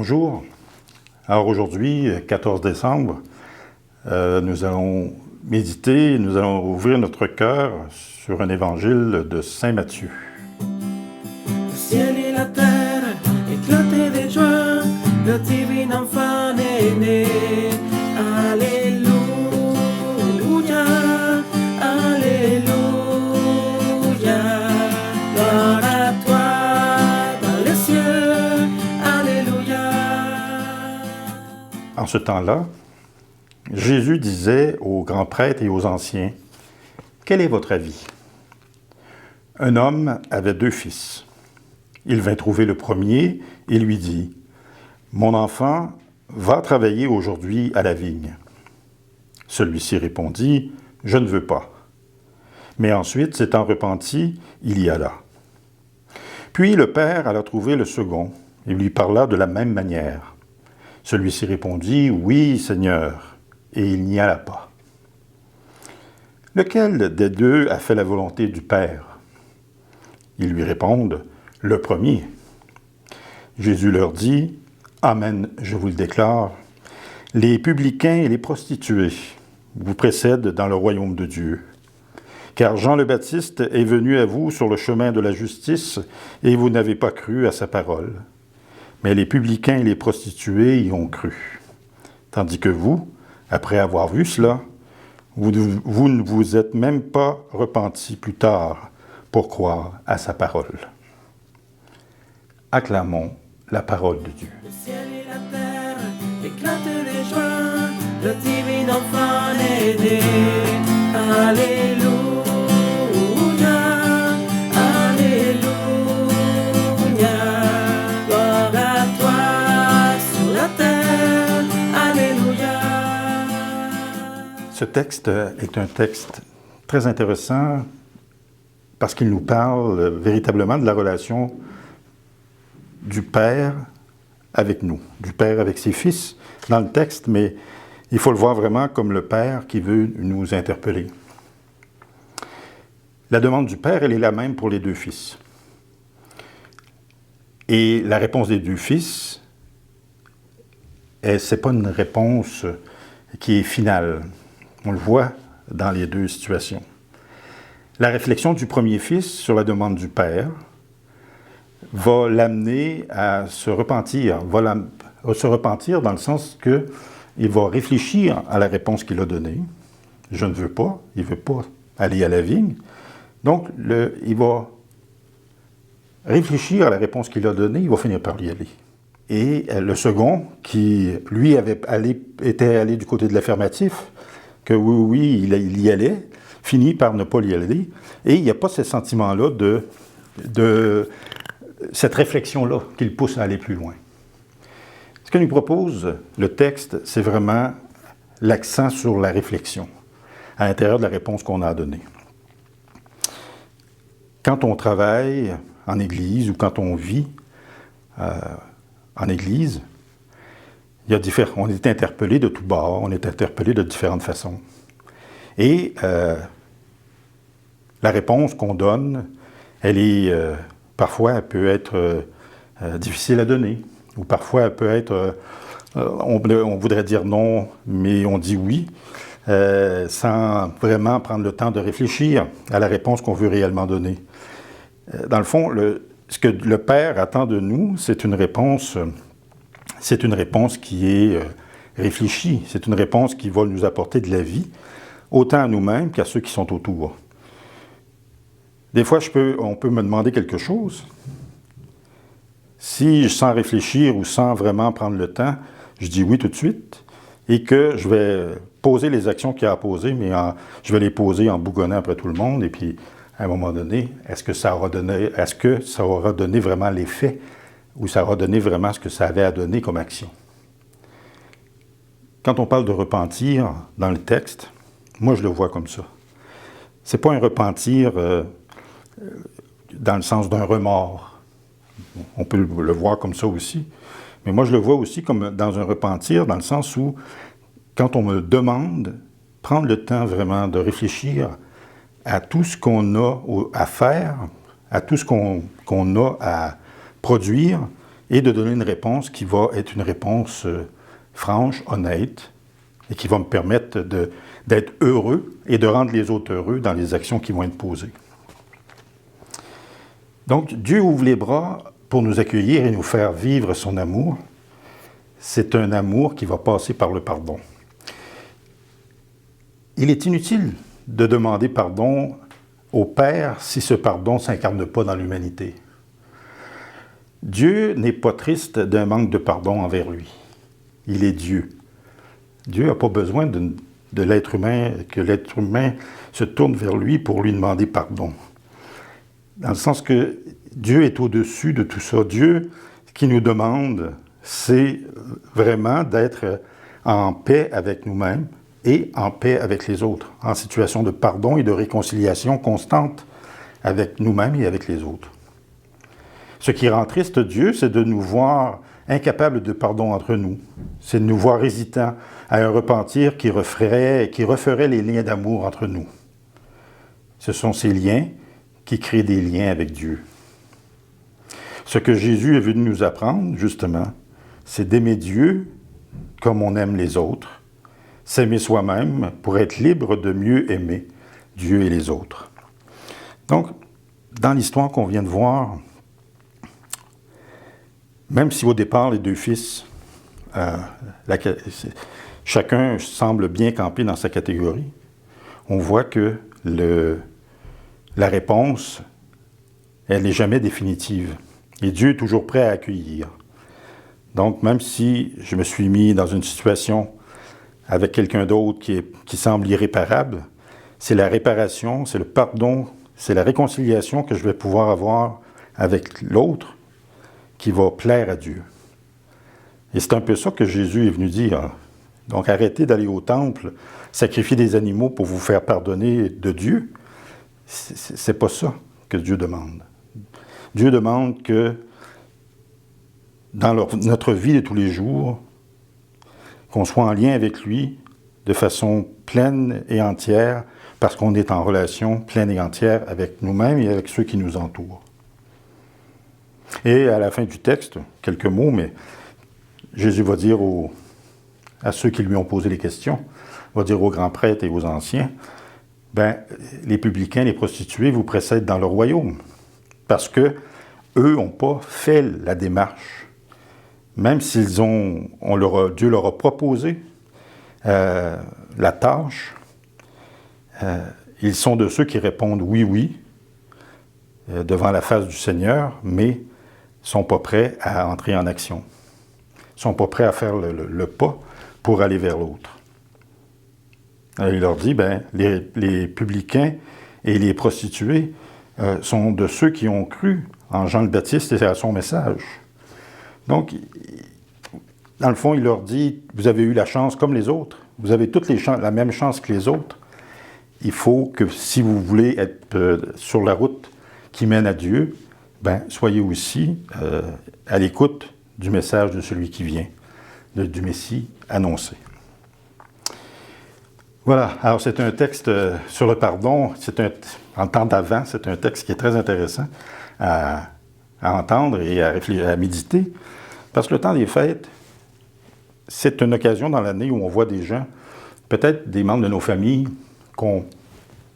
bonjour. Alors aujourd'hui, 14 décembre, nous allons méditer, nous allons ouvrir notre cœur sur un évangile de Saint Matthieu. Le ciel et la terre éclataient de joie, le divin enfant est né. Alléluia, Alléluia, gloire à toi dans les cieux, Alléluia. En ce temps-là, Jésus disait aux grands prêtres et aux anciens, « Quel est votre avis? Un homme avait 2 fils. Il vint trouver le premier et lui dit, « Mon enfant, va travailler aujourd'hui à la vigne. » Celui-ci répondit, « Je ne veux pas. » Mais ensuite, s'étant repenti, il y alla. Puis le père alla trouver le second et lui parla de la même manière. Celui-ci répondit, « Oui, Seigneur. » Et il n'y alla pas. Lequel des 2 a fait la volonté du Père? Ils lui répondent, « Le premier. » Jésus leur dit, « Amen, je vous le déclare, les publicains et les prostituées vous précèdent dans le royaume de Dieu. Car Jean le Baptiste est venu à vous sur le chemin de la justice, et vous n'avez pas cru à sa parole. Mais les publicains et les prostituées y ont cru. Tandis que vous, après avoir vu cela, vous ne vous êtes même pas repenti plus tard pour croire à sa parole. » Acclamons la parole de Dieu. Le ciel et la terre éclatent de joie, le divin enfant est né. Alléluia, Alléluia, gloire à toi sur la terre, Alléluia. Ce texte est un texte très intéressant parce qu'il nous parle véritablement de la relation du Père avec nous, du Père avec ses fils dans le texte, mais il faut le voir vraiment comme le Père qui veut nous interpeller. La demande du Père, elle est la même pour les 2 fils. Et la réponse des 2 fils, ce n'est pas une réponse qui est finale. On le voit dans les 2 situations. La réflexion du premier fils sur la demande du Père va l'amener à se repentir, se repentir dans le sens qu'il va réfléchir à la réponse qu'il a donnée. Je ne veux pas, il ne veut pas aller à la vigne. Donc, il va réfléchir à la réponse qu'il a donnée, il va finir par y aller. Et le second, qui lui était allé du côté de l'affirmatif, que oui, il y allait, finit par ne pas y aller. Et il n'y a pas ce sentiment-là de cette réflexion-là qui le pousse à aller plus loin. Ce que nous propose le texte, c'est vraiment l'accent sur la réflexion à l'intérieur de la réponse qu'on a à donner. Quand on travaille en Église ou quand on vit en Église, on est interpellé de tous bords, on est interpellé de différentes façons. Et la réponse qu'on donne, parfois, elle peut être difficile à donner, ou parfois, elle peut être, on voudrait dire non, mais on dit oui, sans vraiment prendre le temps de réfléchir à la réponse qu'on veut réellement donner. Dans le fond, ce que le Père attend de nous, c'est une réponse qui est réfléchie, c'est une réponse qui va nous apporter de la vie, autant à nous-mêmes qu'à ceux qui sont autour. Des fois, on peut me demander quelque chose. Si, sans réfléchir ou sans vraiment prendre le temps, je dis oui tout de suite et que je vais poser les actions qu'il y a à poser, mais je vais les poser en bougonnant après tout le monde. Et puis, à un moment donné, est-ce que ça aura donné vraiment l'effet ou ça aura donné vraiment ce que ça avait à donner comme action? Quand on parle de repentir dans le texte, moi, je le vois comme ça. C'est pas un repentir dans le sens d'un remords. On peut le voir comme ça aussi. Mais moi, je le vois aussi comme dans un repentir, dans le sens où, quand on me demande, prendre le temps vraiment de réfléchir à tout ce qu'on a à faire, à tout ce qu'on a à produire, et de donner une réponse qui va être une réponse franche, honnête, et qui va me permettre d'être heureux et de rendre les autres heureux dans les actions qui vont être posées. Donc, Dieu ouvre les bras pour nous accueillir et nous faire vivre son amour. C'est un amour qui va passer par le pardon. Il est inutile de demander pardon au Père si ce pardon ne s'incarne pas dans l'humanité. Dieu n'est pas triste d'un manque de pardon envers lui. Il est Dieu. Dieu n'a pas besoin de l'être humain, que l'être humain se tourne vers lui pour lui demander pardon. Dans le sens que Dieu est au-dessus de tout ça. Dieu, ce qu'il nous demande, c'est vraiment d'être en paix avec nous-mêmes et en paix avec les autres, en situation de pardon et de réconciliation constante avec nous-mêmes et avec les autres. Ce qui rend triste Dieu, c'est de nous voir incapables de pardon entre nous. C'est de nous voir hésitants à un repentir qui referait les liens d'amour entre nous. Ce sont ces liens qui créent des liens avec Dieu. Ce que Jésus est venu nous apprendre, justement, c'est d'aimer Dieu comme on aime les autres, s'aimer soi-même pour être libre de mieux aimer Dieu et les autres. Donc, dans l'histoire qu'on vient de voir, même si au départ, les deux fils, chacun semble bien camper dans sa catégorie, on voit que la réponse, elle n'est jamais définitive. Et Dieu est toujours prêt à accueillir. Donc, même si je me suis mis dans une situation avec quelqu'un d'autre qui semble irréparable, c'est la réparation, c'est le pardon, c'est la réconciliation que je vais pouvoir avoir avec l'autre qui va plaire à Dieu. Et c'est un peu ça que Jésus est venu dire. Donc, arrêtez d'aller au temple, sacrifier des animaux pour vous faire pardonner de Dieu. C'est pas ça que Dieu demande. Dieu demande que dans notre vie de tous les jours, qu'on soit en lien avec lui de façon pleine et entière, parce qu'on est en relation pleine et entière avec nous-mêmes et avec ceux qui nous entourent. Et à la fin du texte, quelques mots, mais Jésus va dire à ceux qui lui ont posé les questions, va dire aux grands prêtres et aux anciens, les publicains, les prostituées vous précèdent dans le royaume. Parce que eux n'ont pas fait la démarche. Même s'ils Dieu leur a proposé la tâche, ils sont de ceux qui répondent oui, oui, devant la face du Seigneur, mais ne sont pas prêts à entrer en action. Ils ne sont pas prêts à faire le pas pour aller vers l'autre. Alors, il leur dit, les publicains et les prostituées sont de ceux qui ont cru en Jean le Baptiste et à son message. Donc, dans le fond, il leur dit, vous avez eu la chance comme les autres, vous avez toutes la même chance que les autres. Il faut que si vous voulez être sur la route qui mène à Dieu, soyez aussi à l'écoute du message de celui qui vient, du Messie annoncé. Voilà, alors c'est un texte sur le pardon, en temps d'avant, c'est un texte qui est très intéressant à entendre et à méditer, parce que le temps des fêtes, c'est une occasion dans l'année où on voit des gens, peut-être des membres de nos familles qu'on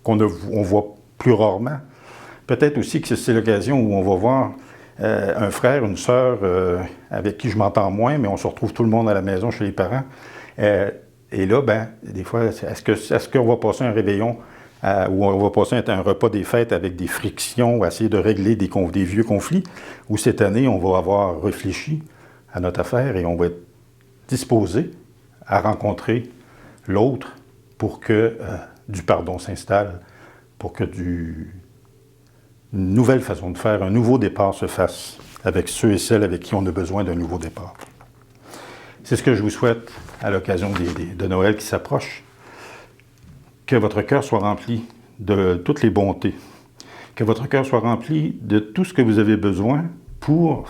voit plus rarement, peut-être aussi que c'est l'occasion où on va voir un frère, une sœur avec qui je m'entends moins, mais on se retrouve tout le monde à la maison chez les parents. Et là, des fois, est-ce qu'on va passer un réveillon ou on va passer un repas des fêtes avec des frictions ou essayer de régler des vieux conflits, ou cette année, on va avoir réfléchi à notre affaire et on va être disposé à rencontrer l'autre pour que du pardon s'installe, pour que une nouvelle façon de faire, un nouveau départ se fasse avec ceux et celles avec qui on a besoin d'un nouveau départ. C'est ce que je vous souhaite à l'occasion de Noël qui s'approche. Que votre cœur soit rempli de toutes les bontés. Que votre cœur soit rempli de tout ce que vous avez besoin pour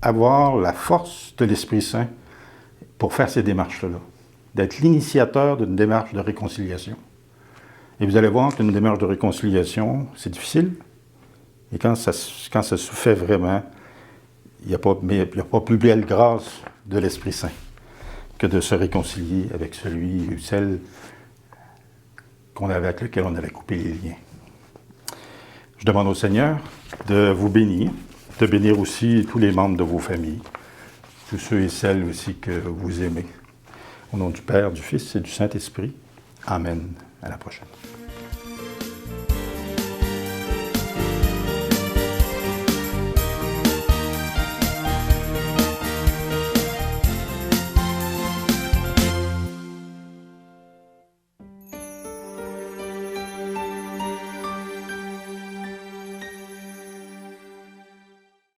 avoir la force de l'Esprit Saint pour faire ces démarches-là. D'être l'initiateur d'une démarche de réconciliation. Et vous allez voir qu'une démarche de réconciliation, c'est difficile. Et quand ça se fait vraiment, il n'y a pas plus belle grâce de l'Esprit Saint que de se réconcilier avec celui ou celle avec lequel on avait coupé les liens. Je demande au Seigneur de vous bénir, de bénir aussi tous les membres de vos familles, tous ceux et celles aussi que vous aimez. Au nom du Père, du Fils et du Saint-Esprit. Amen. À la prochaine.